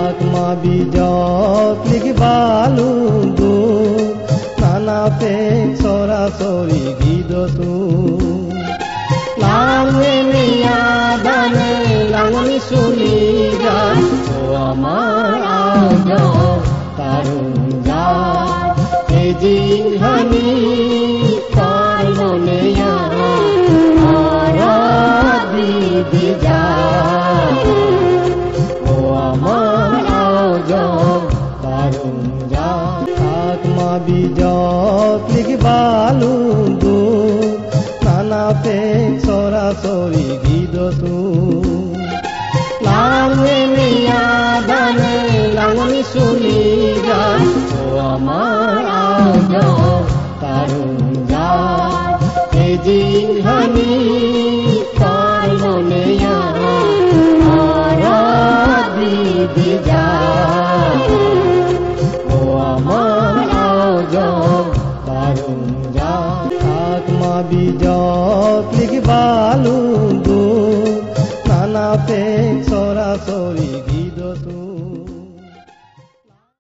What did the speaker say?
আকমা বিজক লিখবালু দু নানা পে সরাসরি গিদতু লাঙে মিয়া দানে লাঙনি শুনি গান ও আমার আজ তারুণ যায় এই জিহানি তার মনে দিদি যায় ও আমার আজ তারুণ যায় আকমা বিজক লিখবালু দু নানা পে সরাসরি গিদতু লাঙে মিয়া দানে লাঙনি শুনি গান ও আমার আজ তারুণ যায় এই জিহানি তার মনে দিদি যায় ও আমার আজ তারুণ যায় আকমা বিজক লিখবালু দু নানা পে সরাসরি গিদতু।